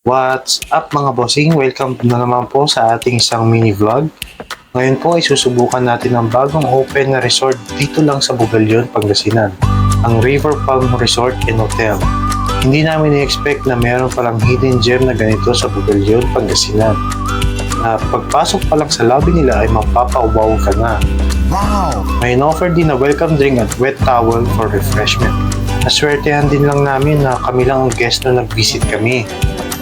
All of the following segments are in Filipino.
What's up mga bossing? Welcome na naman po sa ating isang mini vlog. Ngayon po ay susubukan natin ang bagong open na resort dito lang sa Bugalyon, Pangasinan, ang River Palm Resort and Hotel. Hindi namin i-expect na meron palang hidden gem na ganito sa Bugalyon, Pangasinan. Pagpasok pa lang sa lobby nila ay mapapa-wow ka na. Wow! May in-offer din na welcome drink at wet towel for refreshment. Naswertehan din lang namin na kami lang ang guest na nag-visit kami.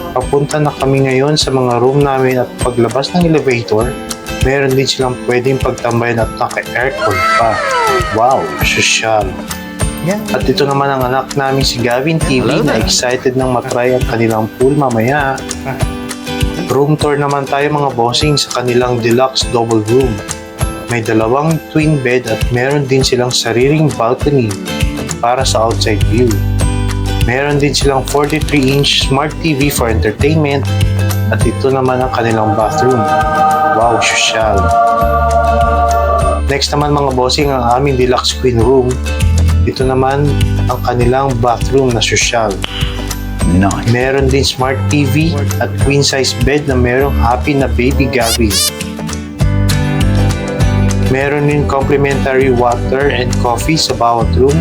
Papunta na kami ngayon sa mga room namin at paglabas ng elevator, meron din silang pwedeng pagtambayan at naka-aircon pa. Wow, sosyal. Yeah. At ito naman ang anak namin si Gavin TV na excited nang matry ang kanilang pool mamaya. Room tour naman tayo mga bossing sa kanilang deluxe double room. May dalawang twin bed at meron din silang sariling balcony para sa outside view. Meron din silang 43-inch smart TV for entertainment at ito naman ang kanilang bathroom. Wow, sosyal. Next naman mga bossing ang aming deluxe queen room. Ito naman ang kanilang bathroom na sosyal. Nice. Meron din smart TV at queen size bed na merong happy na baby Gabby. Meron din complimentary water and coffee sa bawat room.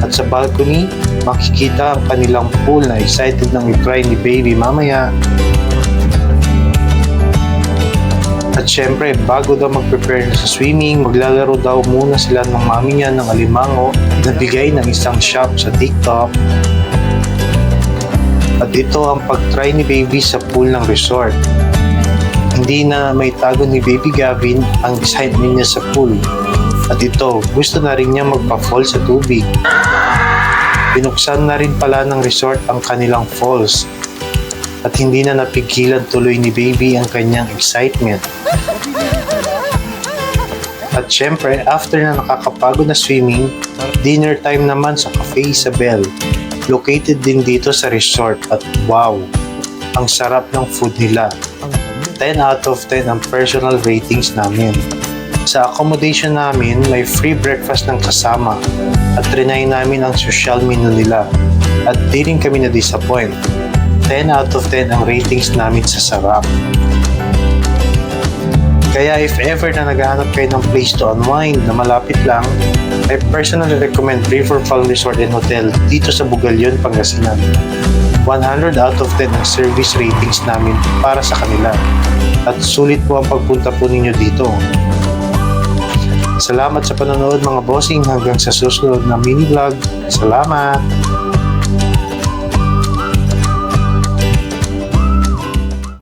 At sa balcony, makikita ang kanilang pool na excited nang i-try ni baby mamaya. At syempre, bago daw mag-prepare na sa swimming, maglalaro daw muna sila ng mami niya ng alimango na bigay ng isang shop sa TikTok. At ito ang pag-try ni baby sa pool ng resort. Hindi na may tago ni baby Gavin ang excitement niya sa pool. At ito, gusto na rin niya magpa-fall sa tubig. Binuksan na rin pala ng resort ang kanilang falls. At hindi na napigilan tuloy ni baby ang kanyang excitement. At syempre, after na nakakapagod na swimming, dinner time naman sa Cafe Isabel. Located din dito sa resort at wow, ang sarap ng food nila. 10 out of 10 ang personal ratings namin. Sa accommodation namin, may free breakfast ng kasama at trinay namin ang social menu nila at di rin kami na-disappoint. 10 out of 10 ang ratings namin sa sarap. Kaya if ever na naghahanap kayo ng place to unwind na malapit lang, I personally recommend River Palm Resort and Hotel dito sa Bugalyon, Pangasinan. 100 out of 10 ang service ratings namin para sa kanila at sulit po ang pagpunta po ninyo dito. Salamat sa panonood mga bossing hanggang sa susunod na mini vlog. Salamat!